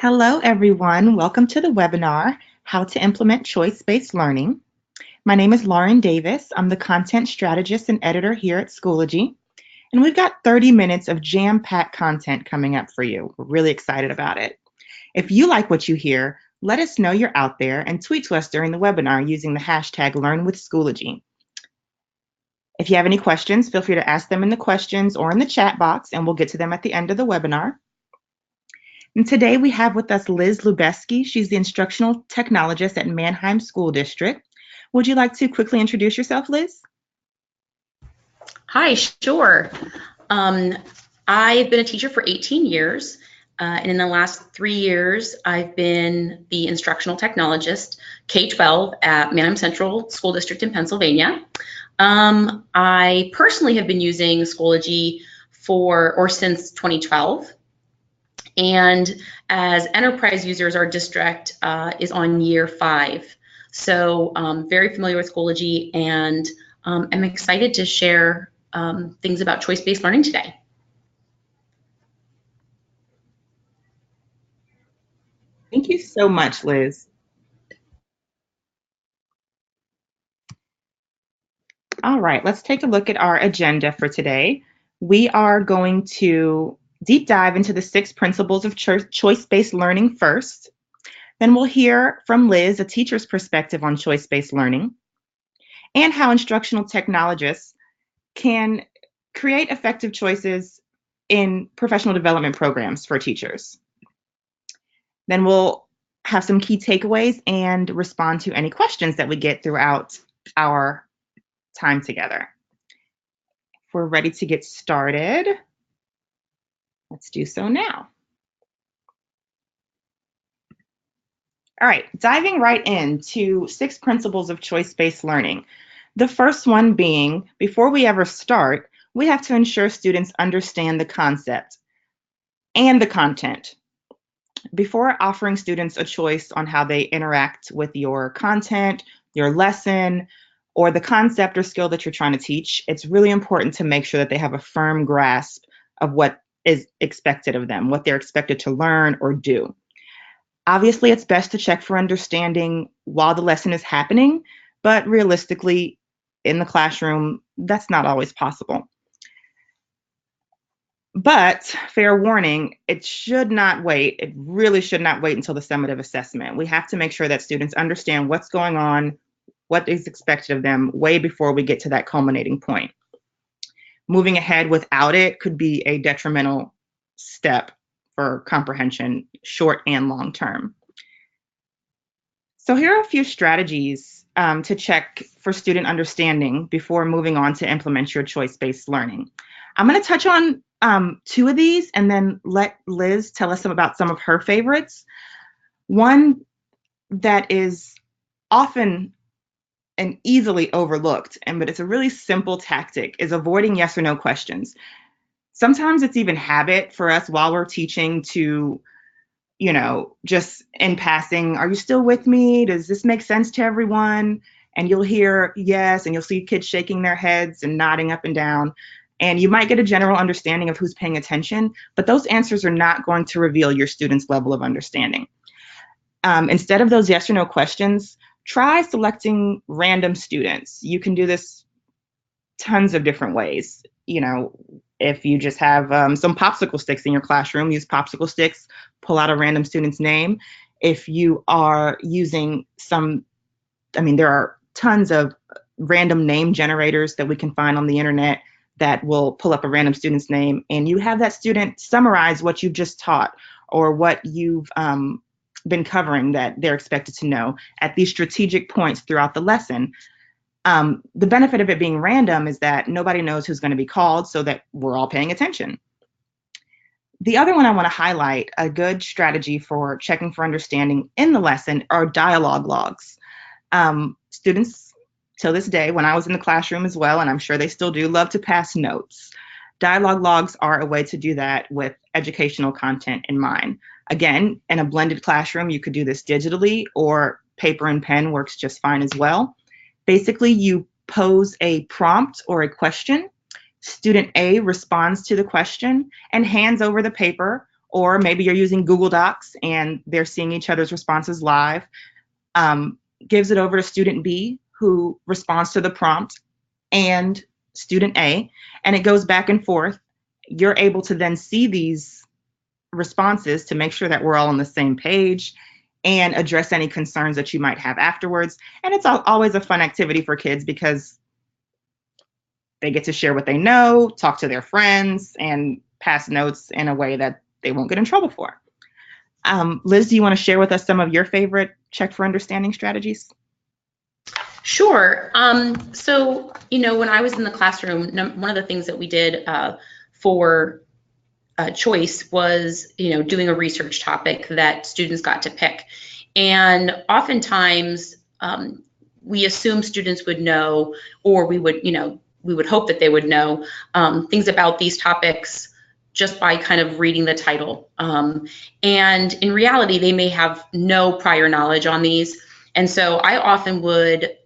Hello, everyone. Welcome to the webinar, How to Implement Choice-Based Learning. My name is Lauren Davis. I'm the content strategist and editor here at Schoology. And we've got 30 minutes of jam-packed content coming up for you. We're really excited about it. If you like what you hear, let us know you're out there and tweet to us during the webinar using the hashtag LearnWithSchoology. If you have any questions, feel free to ask them in the questions or in the chat box, and we'll get to them at the end of the webinar. And today we have with us Liz Lubeski. She's the instructional technologist at Manheim School District. Would you like to quickly introduce yourself, Liz? Hi, sure. I've been a teacher for 18 years, and in the last 3 years, I've been the instructional technologist, K-12 at Manheim Central School District in Pennsylvania. I personally have been using Schoology since 2012. And as enterprise users, our district is on year 5. So very familiar with Schoology, and I'm excited to share things about choice-based learning today. Thank you so much, Liz. All right, let's take a look at our agenda for today. We are going to deep dive into the 6 principles of choice-based learning first. Then we'll hear from Liz, a teacher's perspective on choice-based learning, and how instructional technologists can create effective choices in professional development programs for teachers. Then we'll have some key takeaways and respond to any questions that we get throughout our time together. If we're ready to get started, let's do so now. All right, diving right into 6 principles of choice-based learning. The first one being, before we ever start, we have to ensure students understand the concept and the content. Before offering students a choice on how they interact with your content, your lesson, or the concept or skill that you're trying to teach, it's really important to make sure that they have a firm grasp of what is expected of them, what they're expected to learn or do. Obviously, it's best to check for understanding while the lesson is happening, but realistically, in the classroom, that's not always possible. But fair warning, it should not wait. It really should not wait until the summative assessment. We have to make sure that students understand what's going on, what is expected of them way before we get to that culminating point. Moving ahead without it could be a detrimental step for comprehension, short and long term. So here are a few strategies to check for student understanding before moving on to implement your choice-based learning. I'm going to touch on 2 of these and then let Liz tell us about some of her favorites. One that is often and easily overlooked, but it's a really simple tactic, is avoiding yes or no questions. Sometimes it's even habit for us while we're teaching to, just in passing, are you still with me? Does this make sense to everyone? And you'll hear yes, and you'll see kids shaking their heads and nodding up and down. And you might get a general understanding of who's paying attention, but those answers are not going to reveal your student's level of understanding. Instead of those yes or no questions, try selecting random students. You can do this tons of different ways. If you just have some popsicle sticks in your classroom, use popsicle sticks, pull out a random student's name. If you are using there are tons of random name generators that we can find on the internet that will pull up a random student's name, and you have that student summarize what you've just taught or what you've been covering that they're expected to know at these strategic points throughout the lesson. The benefit of it being random is that nobody knows who's going to be called, so that we're all paying attention. The other one I want to highlight, a good strategy for checking for understanding in the lesson, are dialogue logs. Students, till this day, when I was in the classroom as well, and I'm sure they still do, love to pass notes. Dialogue logs are a way to do that with educational content in mind. Again, in a blended classroom, you could do this digitally, or paper and pen works just fine as well. Basically, you pose a prompt or a question. Student A responds to the question and hands over the paper or maybe you're using Google Docs and they're seeing each other's responses live. Gives it over to student B, who responds to the prompt, and student A, and it goes back and forth. You're able to then see these responses to make sure that we're all on the same page and address any concerns that you might have afterwards. And it's always a fun activity for kids because they get to share what they know, talk to their friends, and pass notes in a way that they won't get in trouble for. Liz, do you want to share with us some of your favorite check for understanding strategies? Sure. So, when I was in the classroom, one of the things that we did for choice was, doing a research topic that students got to pick. And oftentimes, we assume students would know, or we would hope that they would know things about these topics just by kind of reading the title. And in reality, they may have no prior knowledge on these. And so I often would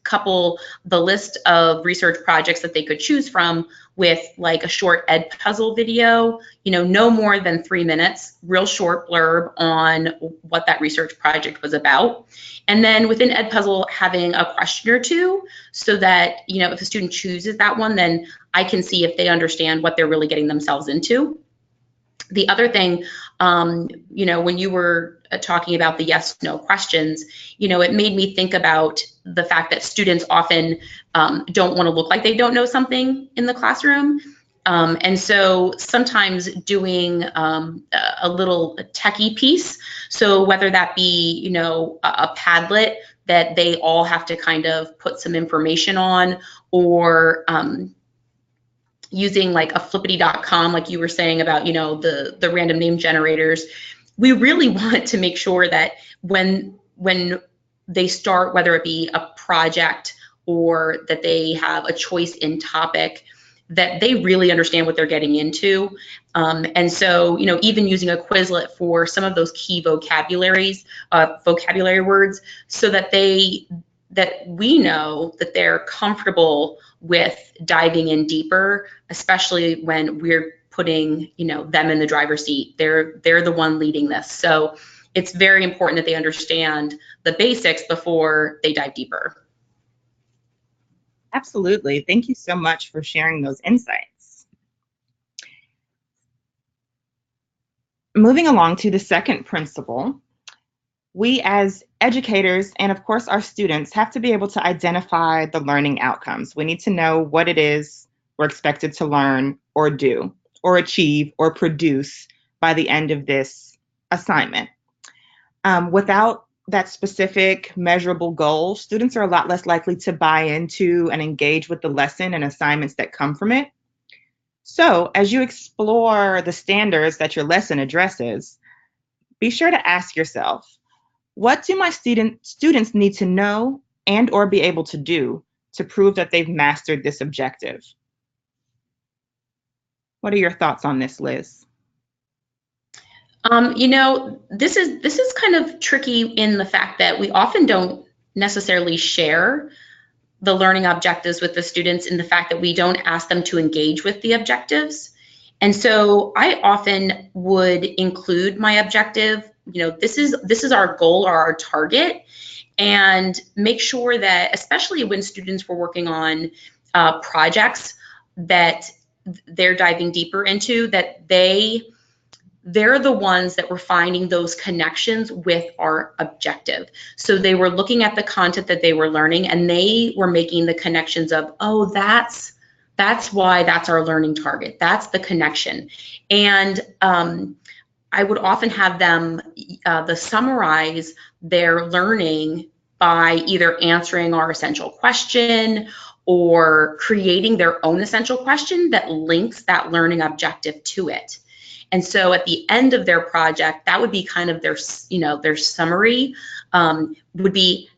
couple the list of research projects that they could choose from with like a short Edpuzzle video, no more than 3 minutes, real short blurb on what that research project was about. And then within Edpuzzle, having a question or two so that, if a student chooses that one, then I can see if they understand what they're really getting themselves into. The other thing, when you were talking about the yes/no questions, it made me think about the fact that students often don't want to look like they don't know something in the classroom. And so sometimes doing a little techie piece, so whether that be, a Padlet that they all have to kind of put some information on, or using like a flippity.com, like you were saying about, the random name generators, we really want to make sure that when they start, whether it be a project or that they have a choice in topic, that they really understand what they're getting into. And so, even using a Quizlet for some of those key vocabulary words, so that we know that they're comfortable with diving in deeper, especially when we're putting, them in the driver's seat. They're the one leading this. So it's very important that they understand the basics before they dive deeper. Absolutely. Thank you so much for sharing those insights. Moving along to the second principle, we as educators and of course our students have to be able to identify the learning outcomes. We need to know what it is we're expected to learn or do or achieve or produce by the end of this assignment. Without that specific measurable goal, students are a lot less likely to buy into and engage with the lesson and assignments that come from it. So as you explore the standards that your lesson addresses, be sure to ask yourself, what do my students need to know and or be able to do to prove that they've mastered this objective? What are your thoughts on this, Liz? This is kind of tricky in the fact that we often don't necessarily share the learning objectives with the students, in the fact that we don't ask them to engage with the objectives. And so I often would include my objective, this is our goal or our target, and make sure that, especially when students were working on projects that they're diving deeper into, that they're the ones that were finding those connections with our objective. So they were looking at the content that they were learning, and they were making the connections of, oh, that's why that's our learning target. That's the connection. And I would often have them summarize their learning by either answering our essential question or creating their own essential question that links that learning objective to it. And so at the end of their project, that would be kind of their summary, would be,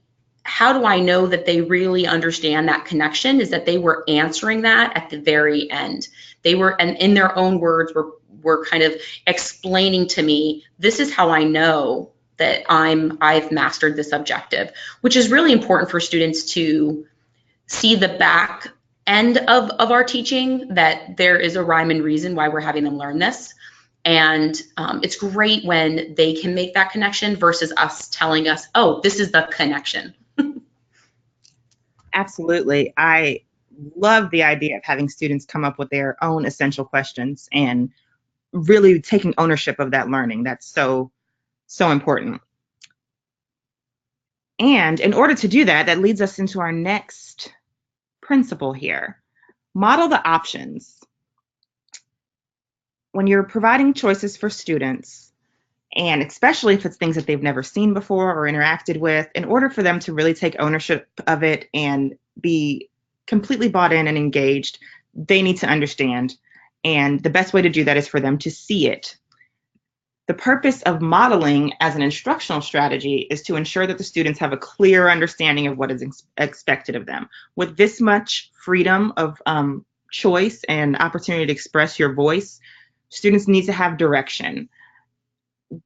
how do I know that they really understand that connection? Is that they were answering that at the very end. They were, and in their own words, were kind of explaining to me, this is how I know that I've mastered this objective, which is really important for students to see the back end of our teaching, that there is a rhyme and reason why we're having them learn this. And it's great when they can make that connection versus us telling us, oh, this is the connection. Absolutely. I love the idea of having students come up with their own essential questions and really taking ownership of that learning. That's so, so important. And in order to do that, that leads us into our next principle here. Model the options. When you're providing choices for students, and especially if it's things that they've never seen before or interacted with, in order for them to really take ownership of it and be completely bought in and engaged, they need to understand. And the best way to do that is for them to see it. The purpose of modeling as an instructional strategy is to ensure that the students have a clear understanding of what is expected of them. With this much freedom of choice and opportunity to express your voice, students need to have direction.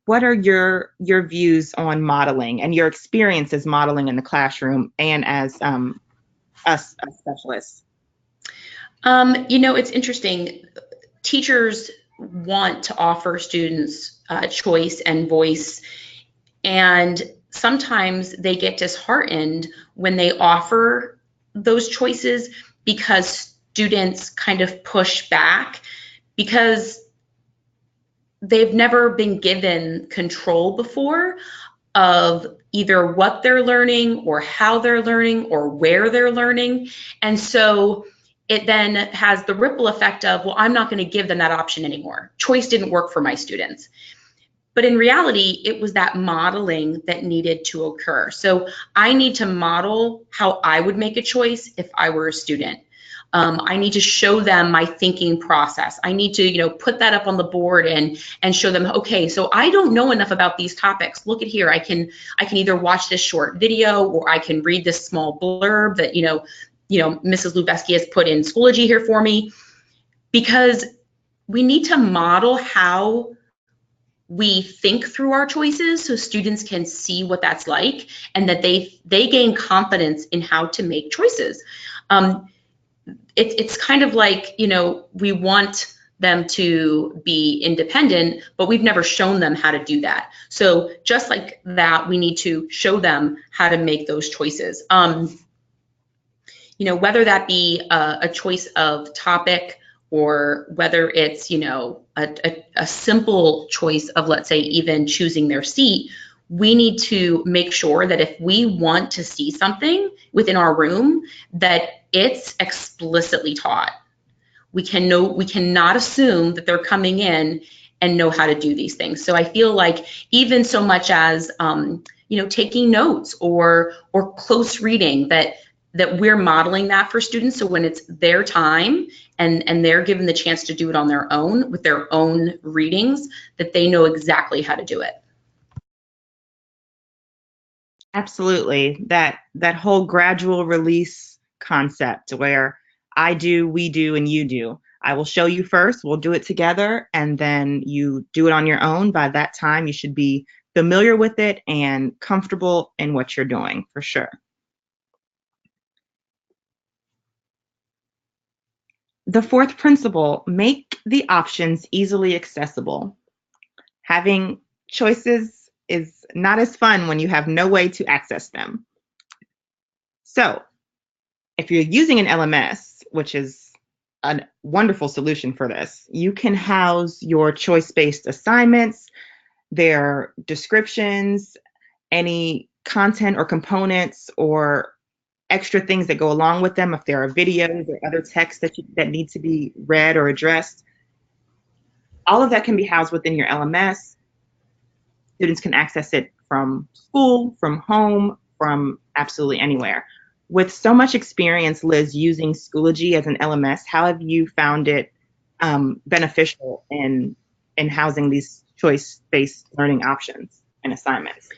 What are your views on modeling and your experiences modeling in the classroom and as a specialist? It's interesting. Teachers want to offer students choice and voice, and sometimes they get disheartened when they offer those choices because students kind of push back because they've never been given control before of either what they're learning or how they're learning or where they're learning. And so it then has the ripple effect of, well, I'm not going to give them that option anymore. Choice didn't work for my students. But in reality, it was that modeling that needed to occur. So I need to model how I would make a choice if I were a student. I need to show them my thinking process. I need to, put that up on the board and show them, okay, so I don't know enough about these topics. Look at here. I can either watch this short video or I can read this small blurb that, Mrs. Lubeski has put in Schoology here for me, because we need to model how we think through our choices so students can see what that's like and that they gain confidence in how to make choices. It's kind of like, we want them to be independent, but we've never shown them how to do that. So just like that, we need to show them how to make those choices. Whether that be a choice of topic or whether it's, a simple choice of, let's say, even choosing their seat, we need to make sure that if we want to see something within our room, that it's explicitly taught. We cannot assume that they're coming in and know how to do these things. So I feel like even so much as taking notes or close reading, that we're modeling that for students. So when it's their time and they're given the chance to do it on their own with their own readings, that they know exactly how to do it. Absolutely. That whole gradual release concept where I do, we do, and you do. I will show you first, we'll do it together, and then you do it on your own. By that time, you should be familiar with it and comfortable in what you're doing, for sure. The fourth principle, make the options easily accessible. Having choices is not as fun when you have no way to access them. So if you're using an LMS, which is a wonderful solution for this, you can house your choice-based assignments, their descriptions, any content or components or extra things that go along with them, if there are videos or other texts that need to be read or addressed. All of that can be housed within your LMS. Students can access it from school, from home, from absolutely anywhere. With so much experience, Liz, using Schoology as an LMS, how have you found it beneficial in housing these choice-based learning options and assignments?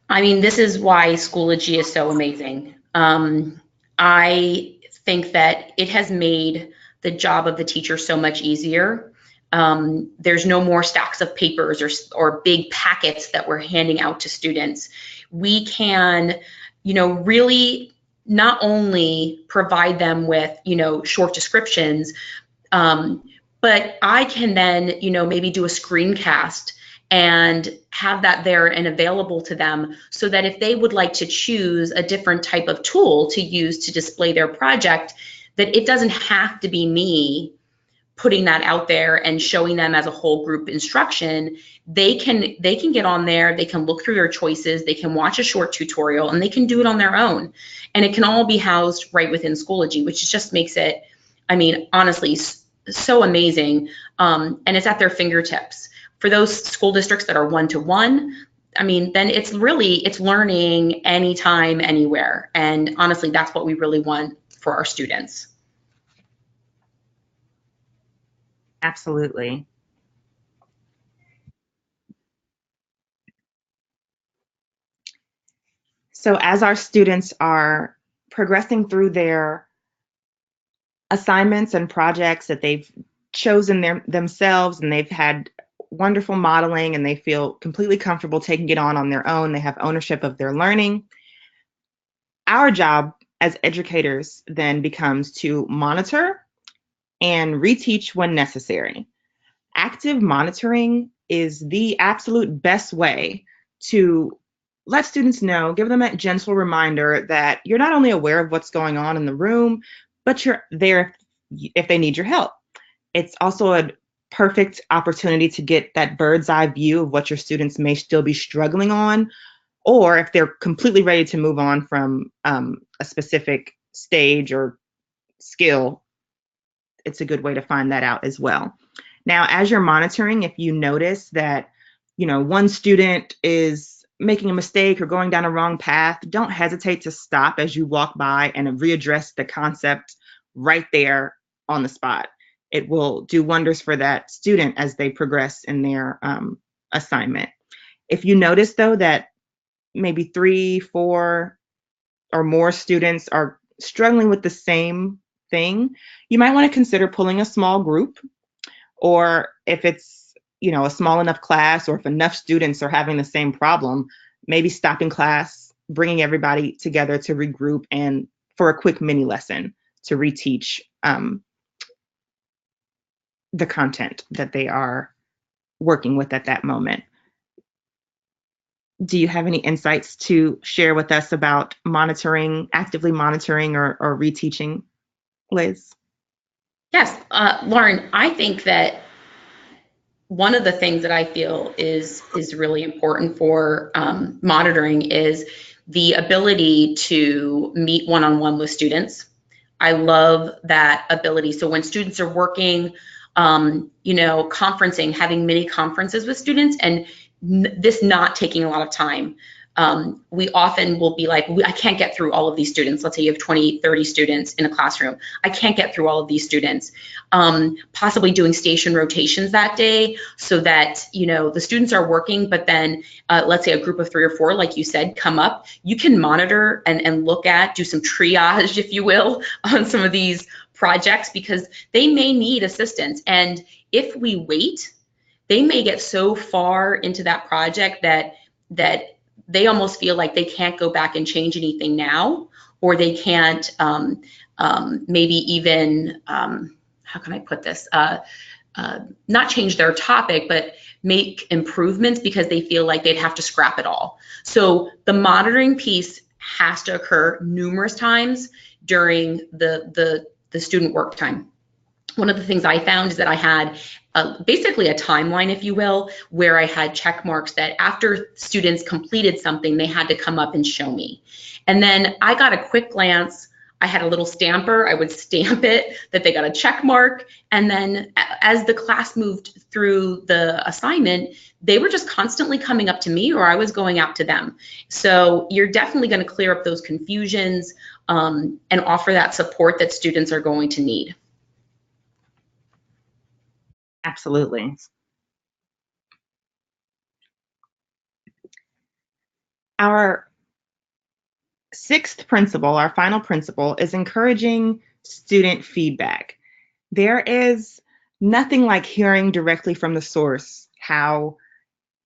I mean, this is why Schoology is so amazing. I think that it has made the job of the teacher so much easier. There's no more stacks of papers or big packets that we're handing out to students. We can, really not only provide them with, short descriptions, but I can then, maybe do a screencast and have that there and available to them so that if they would like to choose a different type of tool to use to display their project, that it doesn't have to be me putting that out there and showing them as a whole group instruction. They can get on there, they can look through their choices, they can watch a short tutorial, and they can do it on their own. And it can all be housed right within Schoology, which just makes it, I mean, honestly, so amazing. And it's at their fingertips. For those school districts that are one-to-one, I mean, then it's learning anytime, anywhere. And honestly, that's what we really want for our students. Absolutely. So as our students are progressing through their assignments and projects that they've chosen themselves, and they've had wonderful modeling and they feel completely comfortable taking it on their own, they have ownership of their learning. Our job as educators then becomes to monitor and reteach when necessary. Active monitoring is the absolute best way to let students know, give them a gentle reminder that you're not only aware of what's going on in the room, but you're there if they need your help. It's also a perfect opportunity to get that bird's eye view of what your students may still be struggling on, or if they're completely ready to move on from a specific stage or skill. It's a good way to find that out as well. Now, as you're monitoring, if you notice that, one student is making a mistake or going down a wrong path, don't hesitate to stop as you walk by and readdress the concept right there on the spot. It will do wonders for that student as they progress in their assignment. If you notice, though, that maybe 3, 4, or more students are struggling with the same thing, you might want to consider pulling a small group, or if it's, a small enough class, or if enough students are having the same problem, maybe stopping class, bringing everybody together to regroup and for a quick mini lesson to reteach the content that they are working with at that moment. Do you have any insights to share with us about monitoring, actively monitoring or reteaching, Liz? Yes, Lauren, I think that one of the things that I feel is really important for monitoring is the ability to meet one-on-one with students. I love that ability. So when students are working, conferencing, having mini conferences with students, and this not taking a lot of time. We often will be like, I can't get through all of these students. Let's say you have 20, 30 students in a classroom. I can't get through all of these students. Possibly doing station rotations that day so that, the students are working, but then let's say a group of 3 or 4, like you said, come up. You can monitor and look at, do some triage, if you will, on some of these projects because they may need assistance. And if we wait, they may get so far into that project that they almost feel like they can't go back and change anything now, or they can't maybe even, how can I put this, not change their topic, but make improvements because they feel like they'd have to scrap it all. So the monitoring piece has to occur numerous times during the student work time. One of the things I found is that I had basically a timeline, if you will, where I had check marks that after students completed something, they had to come up and show me. And then I got a quick glance. I had a little stamper. I would stamp it that they got a check mark. And then as the class moved through the assignment, they were just constantly coming up to me or I was going out to them. So you're definitely going to clear up those confusions and offer that support that students are going to need. Absolutely. Our 6th principle, our final principle, is encouraging student feedback. There is nothing like hearing directly from the source how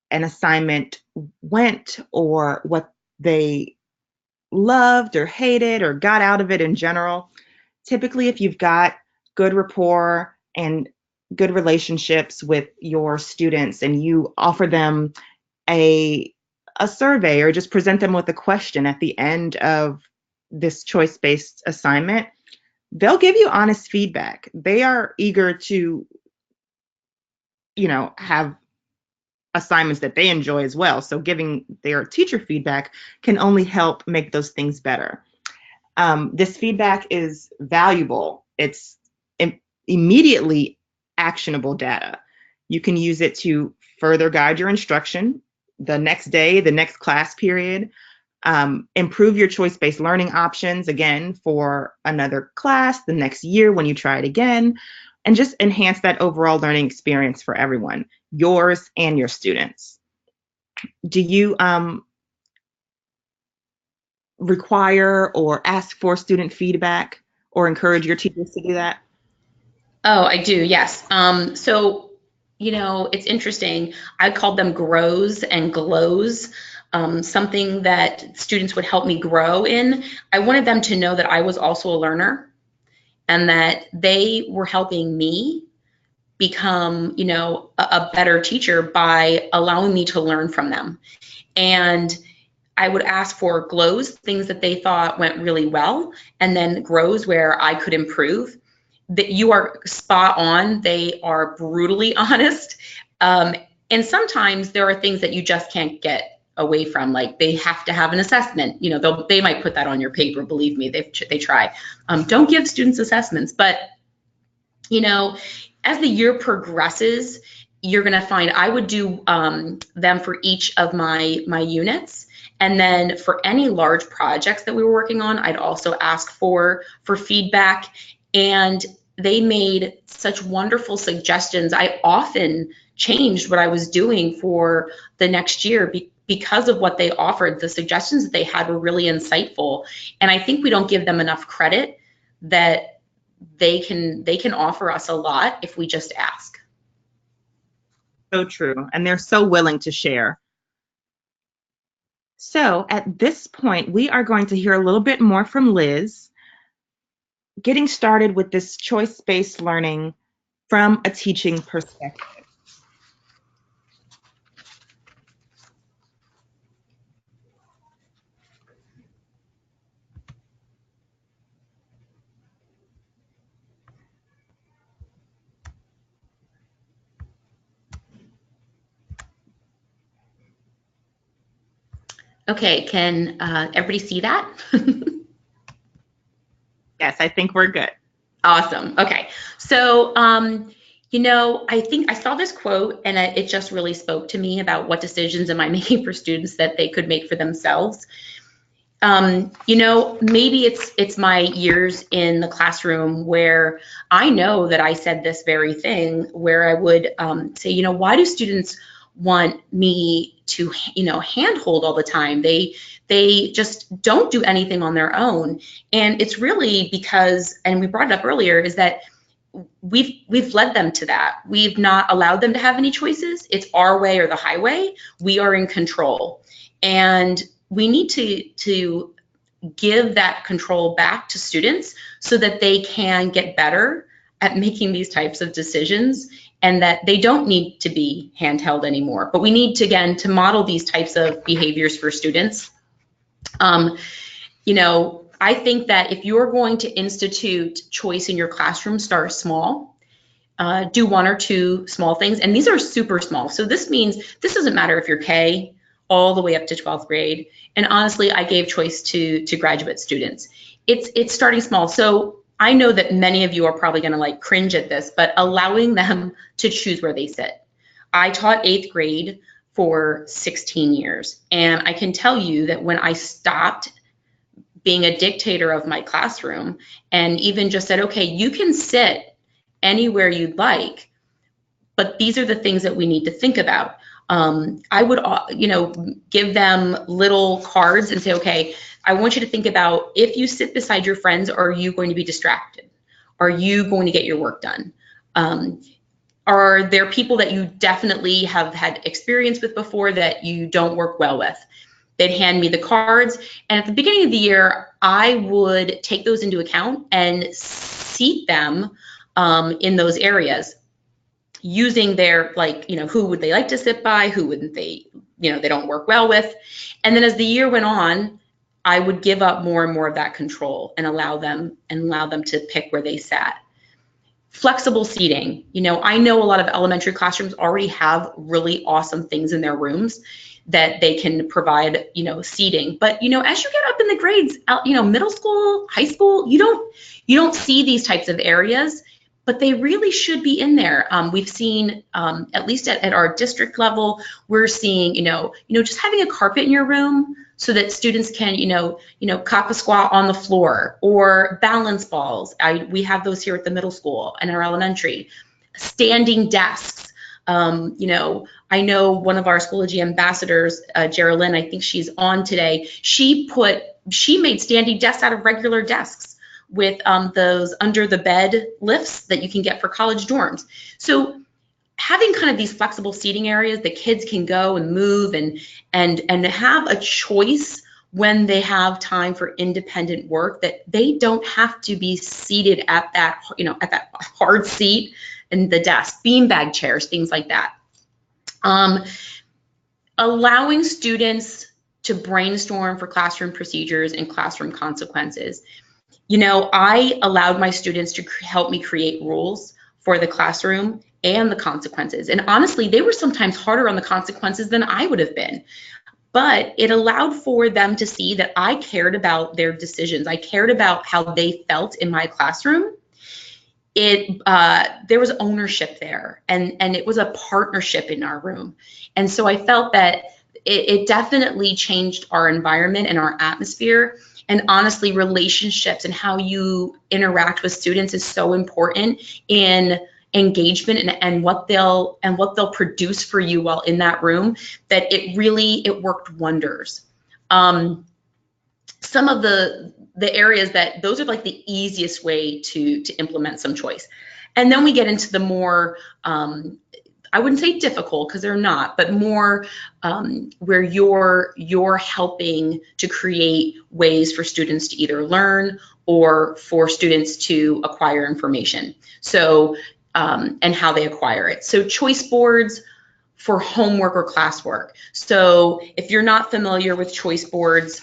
an assignment went or what they loved or hated or got out of it in general. Typically, if you've got good rapport and good relationships with your students and you offer them a survey or just present them with a question at the end of this choice-based assignment, they'll give you honest feedback. They are eager to, have assignments that they enjoy as well. So giving their teacher feedback can only help make those things better. This feedback is valuable. It's immediately actionable data. You can use it to further guide your instruction the next day, the next class period, improve your choice-based learning options, again, for another class, the next year when you try it again, and just enhance that overall learning experience for everyone, yours and your students. Do you require or ask for student feedback or encourage your teachers to do that? Oh, I do, yes. So, it's interesting. I called them grows and glows, something that students would help me grow in. I wanted them to know that I was also a learner and that they were helping me become, a better teacher by allowing me to learn from them. And I would ask for glows, things that they thought went really well, and then grows where I could improve. That you are spot on. They are brutally honest. And sometimes there are things that you just can't get away from, like they have to have an assessment. They might put that on your paper. Believe me, they try. Don't give students assessments, but as the year progresses, you're going to find I would do them for each of my units. And then for any large projects that we were working on, I'd also ask for feedback. And they made such wonderful suggestions. I often changed what I was doing for the next year because of what they offered. The suggestions that they had were really insightful. And I think we don't give them enough credit that they can offer us a lot if we just ask. So true. And they're so willing to share. So at this point, we are going to hear a little bit more from Liz, getting started with this choice-based learning from a teaching perspective. Okay, can everybody see that? Yes, I think we're good. Awesome. Okay. So, I think I saw this quote and it just really spoke to me about what decisions am I making for students that they could make for themselves. Maybe it's my years in the classroom where I know that I said this very thing where I would say, why do students want me to, handhold all the time? They just don't do anything on their own. And it's really because, and we brought it up earlier, is that we've led them to that. We've not allowed them to have any choices. It's our way or the highway. We are in control. And we need to give that control back to students so that they can get better at making these types of decisions and that they don't need to be handheld anymore. But we need to, again, to model these types of behaviors for students. I think that if you're going to institute choice in your classroom, start small. Do one or two small things, and these are super small. So this means this doesn't matter if you're K all the way up to 12th grade. And honestly, I gave choice to graduate students. It's starting small. So I know that many of you are probably going to cringe at this, but allowing them to choose where they sit. I taught 8th grade for 16 years, and I can tell you that when I stopped being a dictator of my classroom and even just said, okay, you can sit anywhere you'd like, but these are the things that we need to think about. I would, give them little cards and say, okay, I want you to think about if you sit beside your friends, are you going to be distracted? Are you going to get your work done? Are there people that you definitely have had experience with before that you don't work well with? They'd hand me the cards. And at the beginning of the year, I would take those into account and seat them in those areas. using their, like, who would they like to sit by, who wouldn't they, they don't work well with. And then as the year went on, I would give up more and more of that control and allow them to pick where they sat. Flexible seating. I know a lot of elementary classrooms already have really awesome things in their rooms that they can provide, seating. But, as you get up in the grades, middle school, high school, you don't see these types of areas, but they really should be in there. We've seen, at least at our district level, we're seeing, just having a carpet in your room so that students can, cock a squat on the floor, or balance balls. We have those here at the middle school and our elementary. Standing desks. I know one of our Schoology ambassadors, Geraldine, I think she's on today. She made standing desks out of regular desks with those under the bed lifts that you can get for college dorms. So having kind of these flexible seating areas that kids can go and move and have a choice when they have time for independent work, that they don't have to be seated at that, at that hard seat and the desk, beanbag chairs, things like that. Allowing students to brainstorm for classroom procedures and classroom consequences. I allowed my students to help me create rules for the classroom and the consequences. And honestly, they were sometimes harder on the consequences than I would have been. But it allowed for them to see that I cared about their decisions. I cared about how they felt in my classroom. There was ownership there, and it was a partnership in our room. And so I felt that it definitely changed our environment and our atmosphere. And honestly, relationships and how you interact with students is so important in engagement and what they'll produce for you while in that room, that it worked wonders. Some of the areas that those are like the easiest way to implement some choice. And then we get into the more, I wouldn't say difficult, because they're not, but more where you're helping to create ways for students to either learn or for students to acquire information. So, and how they acquire it. So choice boards for homework or classwork. So if you're not familiar with choice boards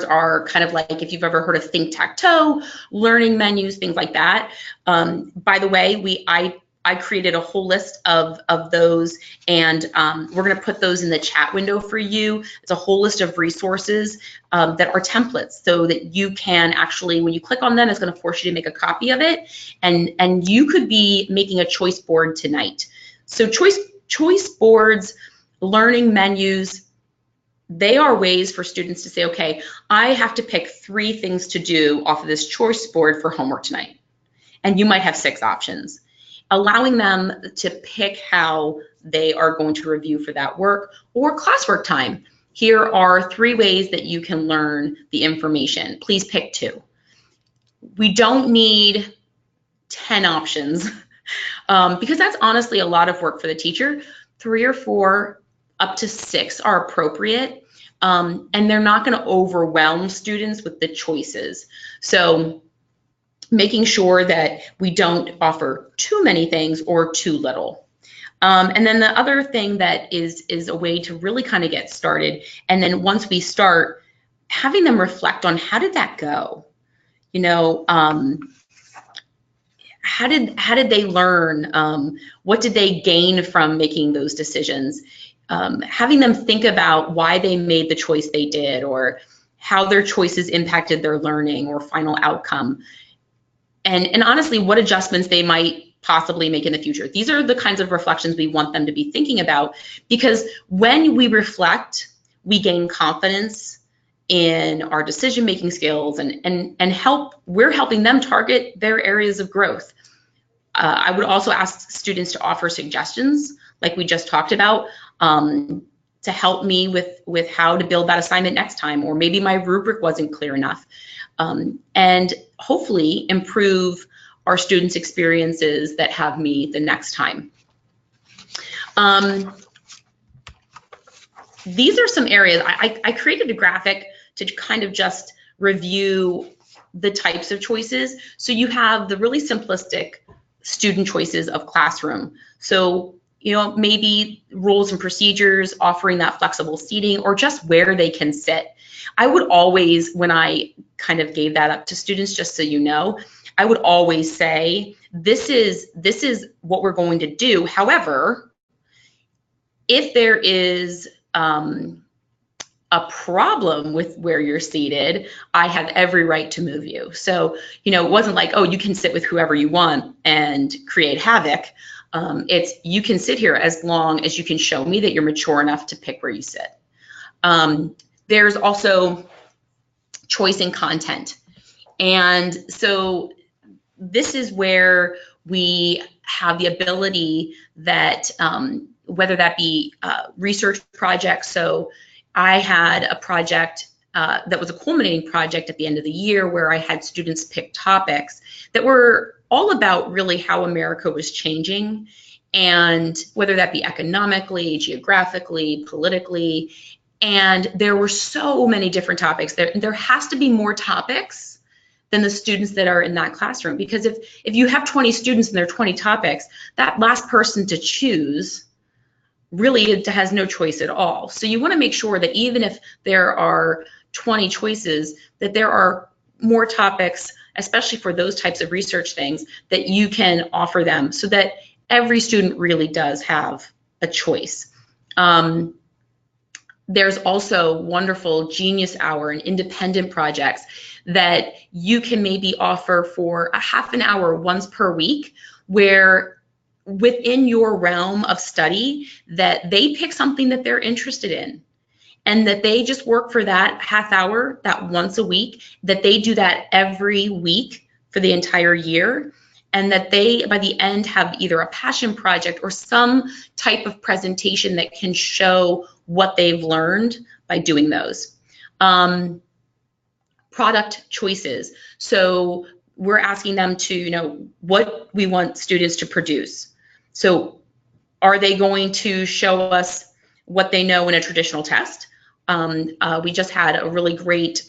are kind of like, if you've ever heard of Think-Tac-Toe, learning menus, things like that. By the way, I created a whole list of those, and we're going to put those in the chat window for you. It's a whole list of resources that are templates, so that you can actually, when you click on them, it's going to force you to make a copy of it, and you could be making a choice board tonight. So choice boards, learning menus, they are ways for students to say, okay, I have to pick 3 things to do off of this choice board for homework tonight. And you might have 6 options. Allowing them to pick how they are going to review for that work, or classwork time. Here are 3 ways that you can learn the information. Please pick 2. We don't need 10 options because that's honestly a lot of work for the teacher. 3 or 4 up to 6 are appropriate, and they're not going to overwhelm students with the choices. So making sure that we don't offer too many things or too little. And then the other thing that is a way to really kind of get started, and then once we start, having them reflect on, how did that go? How did they learn? What did they gain from making those decisions? Having them think about why they made the choice they did, or how their choices impacted their learning or final outcome. And honestly, what adjustments they might possibly make in the future. These are the kinds of reflections we want them to be thinking about, because when we reflect, we gain confidence in our decision-making skills, and we're helping them target their areas of growth. I would also ask students to offer suggestions, like we just talked about, to help me with how to build that assignment next time, or maybe my rubric wasn't clear enough. And hopefully improve our students' experiences that have me the next time. These are some areas. I created a graphic to kind of just review the types of choices. So you have the really simplistic student choices of classroom. So, you know, maybe rules and procedures, offering that flexible seating, or just where they can sit. I would always, when I kind of gave that up to students, just so you know, I would always say, this is what we're going to do. However, if there is a problem with where you're seated, I have every right to move you. So, you know, it wasn't like, oh, you can sit with whoever you want and create havoc. It's, you can sit here as long as you can show me that you're mature enough to pick where you sit. There's also choice in content. And so this is where we have the ability that, whether that be research projects. So I had a project that was a culminating project at the end of the year where I had students pick topics that were all about really how America was changing, and whether that be economically, geographically, politically. And there were so many different topics. There has to be more topics than the students that are in that classroom, because if you have 20 students and there are 20 topics, that last person to choose really has no choice at all. So you want to make sure that even if there are 20 choices, that there are more topics, especially for those types of research things, that you can offer them so that every student really does have a choice. There's also wonderful Genius Hour and independent projects that you can maybe offer for a half an hour once per week, where within your realm of study that they pick something that they're interested in, and that they just work for that half hour, that once a week, that they do that every week for the entire year, and that they by the end have either a passion project or some type of presentation that can show what they've learned by doing those. Product choices. So we're asking them to, you know, what we want students to produce. So are they going to show us what they know in a traditional test? We just had a really great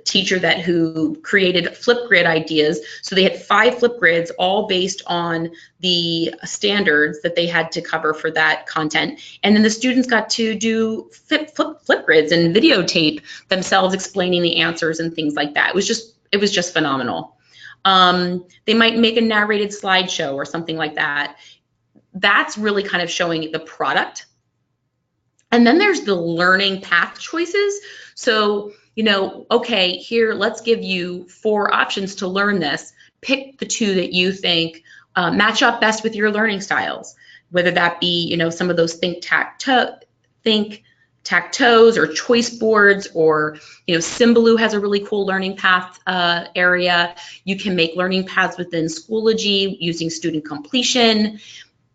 teacher who created Flipgrid ideas. So they had 5 Flipgrids, all based on the standards that they had to cover for that content. And then the students got to do Flipgrids and videotape themselves explaining the answers and things like that. It was just phenomenal. They might make a narrated slideshow or something like that. That's really kind of showing the product. And then there's the learning path choices. So, you know, okay, here, let's give you 4 options to learn this. Pick the 2 that you think match up best with your learning styles, whether that be, you know, some of those think-tac-toes or choice boards, or, you know, Symbaloo has a really cool learning path area. You can make learning paths within Schoology using student completion.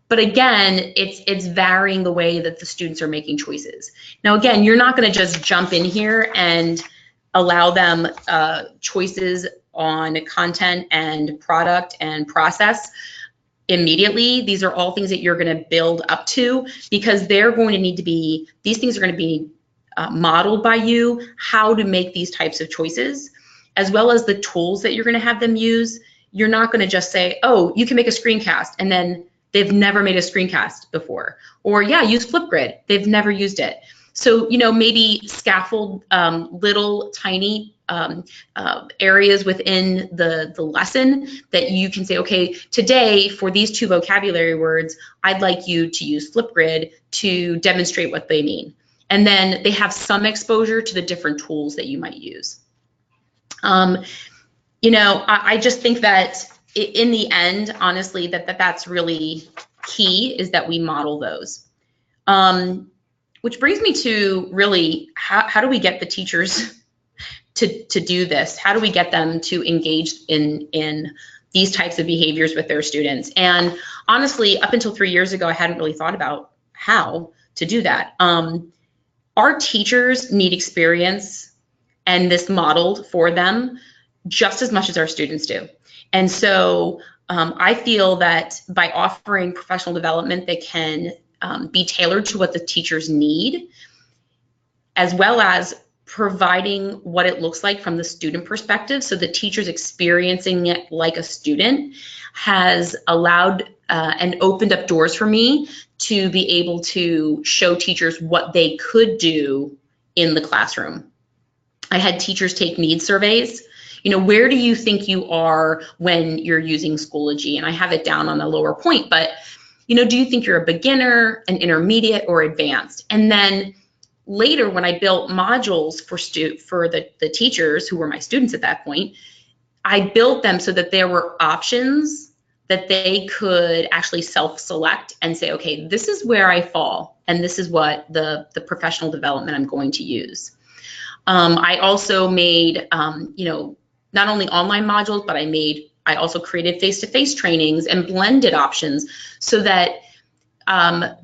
But again, it's varying the way that the students are making choices. Now, again, you're not going to just jump in here and allow them choices on content and product and process immediately. These are all things that you're going to build up to, because they're going to need to be, these things are going to be modeled by you, how to make these types of choices, as well as the tools that you're going to have them use. You're not going to just say, oh, you can make a screencast, and then they've never made a screencast before. Or yeah, use Flipgrid. They've never used it. So, you know, maybe scaffold little tiny areas within the lesson that you can say, okay, today for these 2 vocabulary words, I'd like you to use Flipgrid to demonstrate what they mean. And then they have some exposure to the different tools that you might use. You know, I just think that in the end, honestly, that's really key, is that we model those. Which brings me to really, how do we get the teachers to do this? How do we get them to engage in these types of behaviors with their students? And honestly, up until 3 years ago, I hadn't really thought about how to do that. Our teachers need experience and this modeled for them just as much as our students do. And so I feel that by offering professional development that can be tailored to what the teachers need, as well as providing what it looks like from the student perspective, so the teachers experiencing it like a student, has allowed and opened up doors for me to be able to show teachers what they could do in the classroom. I had teachers take needs surveys. You know, where do you think you are when you're using Schoology? And I have it down on the lower point, but, you know, do you think you're a beginner, an intermediate, or advanced? And then later, when I built modules for the teachers who were my students at that point, I built them so that there were options that they could actually self-select and say, okay, this is where I fall, and this is what the professional development I'm going to use. I also made, you know, not only online modules, but I also created face-to-face trainings and blended options so that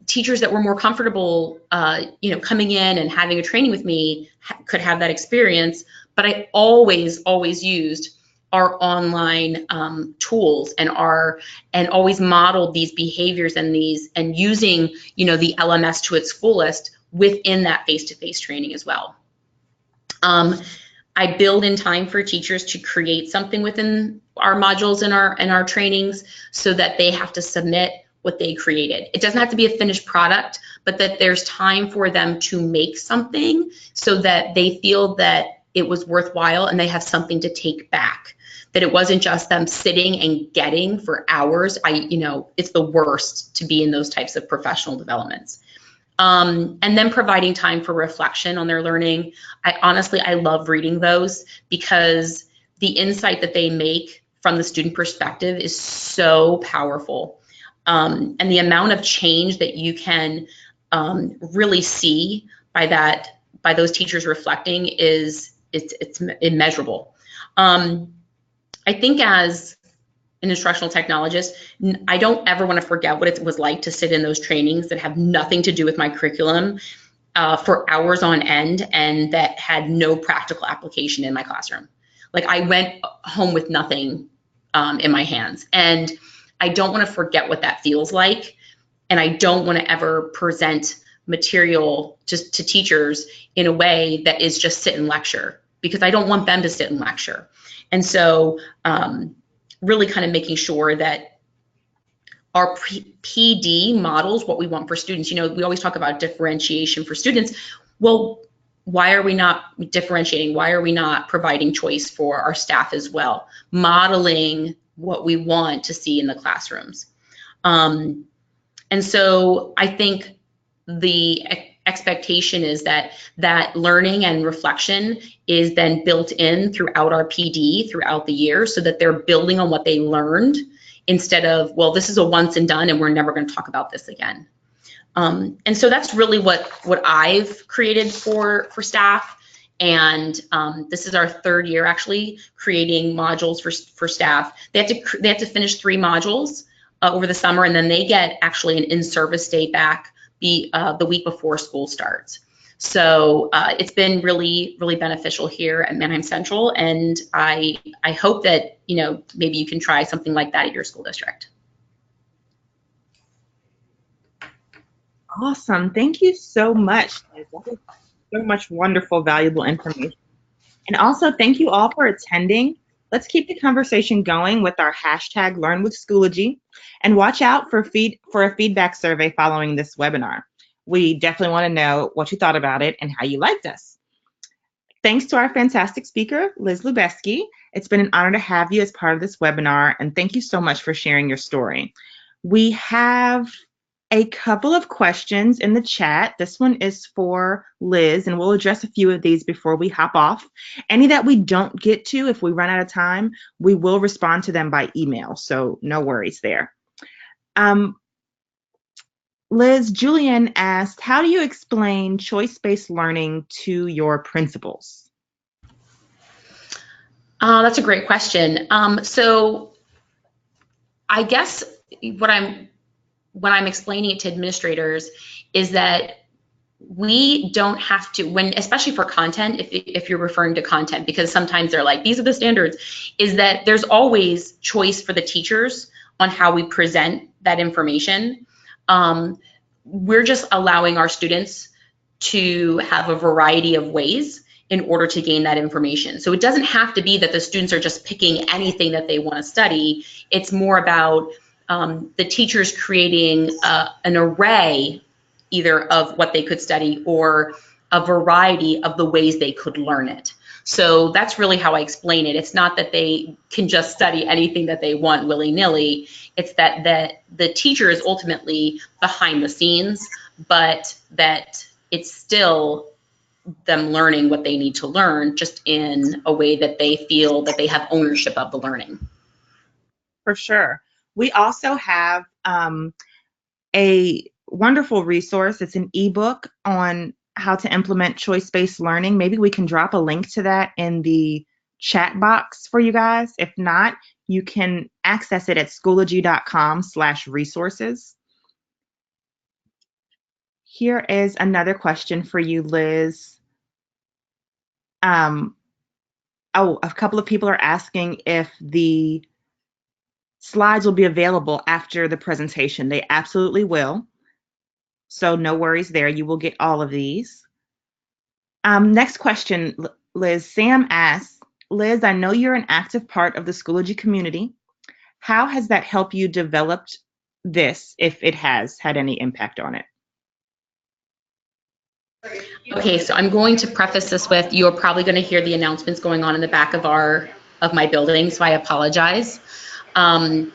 teachers that were more comfortable, you know, coming in and having a training with me could have that experience. But I always used our online tools and always modeled these behaviors and using, you know, the LMS to its fullest within that face-to-face training as well. I build in time for teachers to create something within our modules and our trainings, so that they have to submit what they created. It doesn't have to be a finished product, but that there's time for them to make something so that they feel that it was worthwhile and they have something to take back. That it wasn't just them sitting and getting for hours. You know, it's the worst to be in those types of professional developments. And then providing time for reflection on their learning. I love reading those, because the insight that they make from the student perspective is so powerful. And the amount of change that you can really see by those teachers reflecting it's immeasurable. I think as an instructional technologist, I don't ever want to forget what it was like to sit in those trainings that have nothing to do with my curriculum for hours on end, and that had no practical application in my classroom. Like, I went home with nothing in my hands, and I don't want to forget what that feels like. And I don't want to ever present material just to teachers in a way that is just sit and lecture, because I don't want them to sit and lecture. And so really kind of making sure that our PD models what we want for students. You know, we always talk about differentiation for students. Well, why are we not differentiating? Why are we not providing choice for our staff as well? Modeling what we want to see in the classrooms. And so I think the expectation is that learning and reflection is then built in throughout our PD throughout the year, so that they're building on what they learned, instead of, well, this is a once and done and we're never going to talk about this again. And so that's really what I've created for staff. And this is our third year actually creating modules for staff. They have to finish 3 modules over the summer, and then they get actually an in-service day back the week before school starts. So it's been really, really beneficial here at Manheim Central, and I hope that, you know, maybe you can try something like that at your school district. Awesome. Thank you so much. So much wonderful, valuable information. And also, thank you all for attending. Let's keep the conversation going with our hashtag #LearnWithSchoology, and watch out for a feedback survey following this webinar. We definitely want to know what you thought about it and how you liked us. Thanks to our fantastic speaker, Liz Lubeski. It's been an honor to have you as part of this webinar, and thank you so much for sharing your story. We have a couple of questions in the chat. This one is for Liz, and we'll address a few of these before we hop off. Any that we don't get to, if we run out of time, we will respond to them by email, so no worries there. Liz, Julian asked, how do you explain choice-based learning to your principals? That's a great question. So I guess when I'm explaining it to administrators is that we don't have to, especially for content, if you're referring to content, because sometimes they're like, these are the standards, is that there's always choice for the teachers on how we present that information. We're just allowing our students to have a variety of ways in order to gain that information. So it doesn't have to be that the students are just picking anything that they want to study. It's more about the teachers creating an array either of what they could study or a variety of the ways they could learn it. So that's really how I explain it. It's not that they can just study anything that they want willy-nilly. It's that the teacher is ultimately behind the scenes, but that it's still them learning what they need to learn, just in a way that they feel that they have ownership of the learning. For sure. We also have a wonderful resource. It's an ebook on how to implement choice-based learning. Maybe we can drop a link to that in the chat box for you guys. If not, you can access it at schoology.com/resources. Here is another question for you, Liz. A couple of people are asking if the slides will be available after the presentation. They absolutely will. So no worries there. You will get all of these. Next question, Liz. Sam asks, Liz, I know you're an active part of the Schoology community. How has that helped you develop this, if it has had any impact on it? Okay, so I'm going to preface this with, you're probably going to hear the announcements going on in the back of my building, so I apologize. But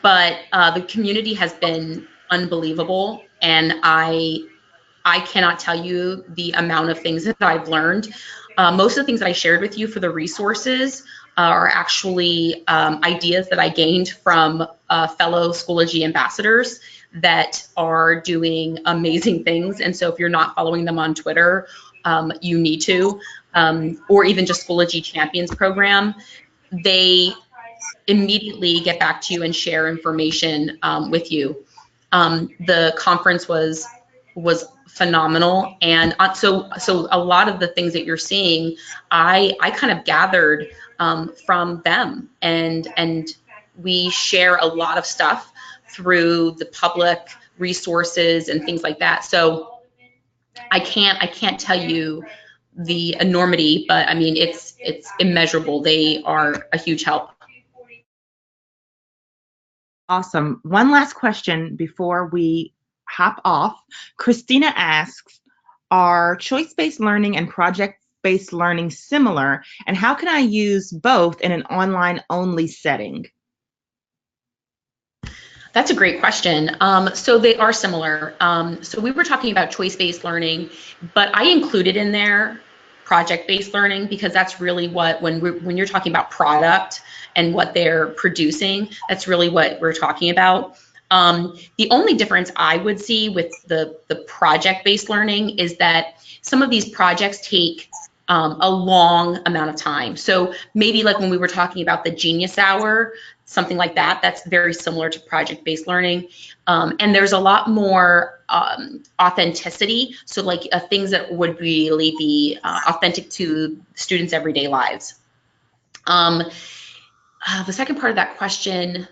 the community has been unbelievable, and I cannot tell you the amount of things that I've learned. Most of the things that I shared with you for the resources are actually ideas that I gained from fellow Schoology ambassadors that are doing amazing things. And so if you're not following them on Twitter, you need to, or even just Schoology Champions program, they immediately get back to you and share information with you. The conference was phenomenal, and so a lot of the things that you're seeing, I kind of gathered from them, and we share a lot of stuff through the public resources and things like that. So I can't tell you the enormity, but I mean it's immeasurable. They are a huge help. Awesome. One last question before we hop off. Christina asks, are choice-based learning and project-based learning similar, and how can I use both in an online-only setting? That's a great question. So they are similar. So we were talking about choice-based learning, but I included in there project-based learning because that's really what, when you're talking about product and what they're producing, that's really what we're talking about. The only difference I would see with the project-based learning is that some of these projects take a long amount of time. So maybe like when we were talking about the Genius Hour, something like that, that's very similar to project-based learning. And there's a lot more authenticity. So like things that would really be authentic to students' everyday lives. The second part of that question,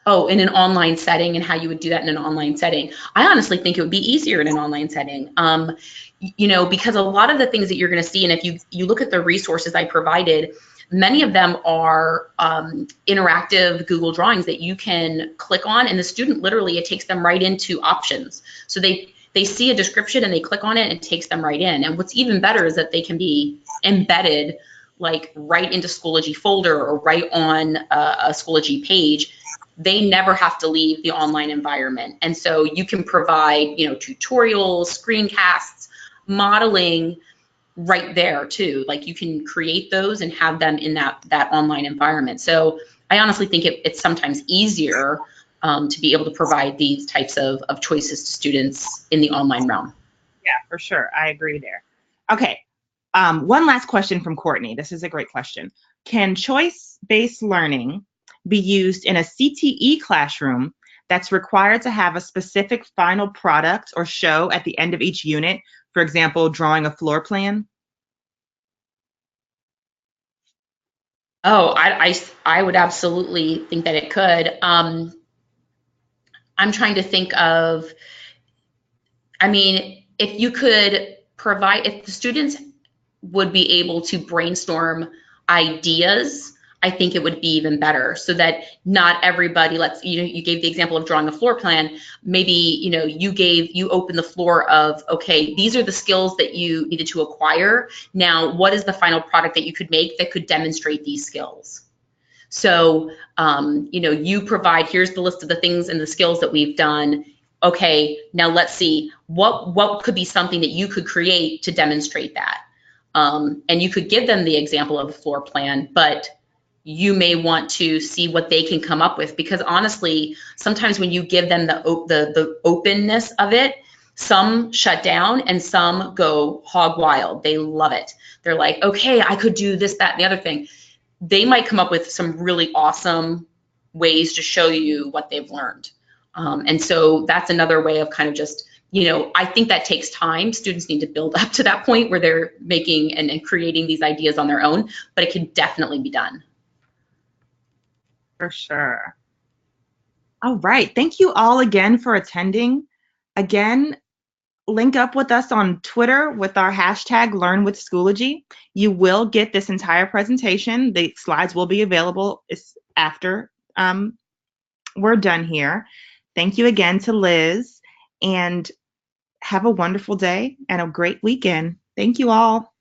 oh, in an online setting and how you would do that in an online setting. I honestly think it would be easier in an online setting. You know, because a lot of the things that you're going to see, and if you look at the resources I provided, many of them are interactive Google Drawings that you can click on, and the student literally, it takes them right into options. So they see a description and they click on it and it takes them right in. And what's even better is that they can be embedded like right into Schoology folder or right on a Schoology page. They never have to leave the online environment. And so you can provide, you know, tutorials, screencasts, modeling right there too. Like you can create those and have them in that online environment. So I honestly think it's sometimes easier to be able to provide these types of choices to students in the online realm. Yeah, for sure. I agree there. Okay. One last question from Courtney. This is a great question. Can choice-based learning be used in a CTE classroom that's required to have a specific final product or show at the end of each unit? For example, drawing a floor plan? Oh, I would absolutely think that it could. I'm trying to think of, I mean, if you could provide, if the students would be able to brainstorm ideas, I think it would be even better, so that not everybody, you gave the example of drawing a floor plan. Maybe, you open the floor of, okay, these are the skills that you needed to acquire. Now, what is the final product that you could make that could demonstrate these skills? So, you provide, here's the list of the things and the skills that we've done. Okay, now let's see what could be something that you could create to demonstrate that. And you could give them the example of a floor plan, but you may want to see what they can come up with, because honestly, sometimes when you give them the openness of it, some shut down and some go hog wild. They love it. They're like, okay, I could do this, that, and the other thing. They might come up with some really awesome ways to show you what they've learned. And so that's another way of kind of just, I think that takes time. Students need to build up to that point where they're making and creating these ideas on their own, but it can definitely be done. For sure. All right. Thank you all again for attending. Again, link up with us on Twitter with our hashtag LearnWithSchoology. You will get this entire presentation. The slides will be available after we're done here. Thank you again to Liz, and have a wonderful day and a great weekend. Thank you all.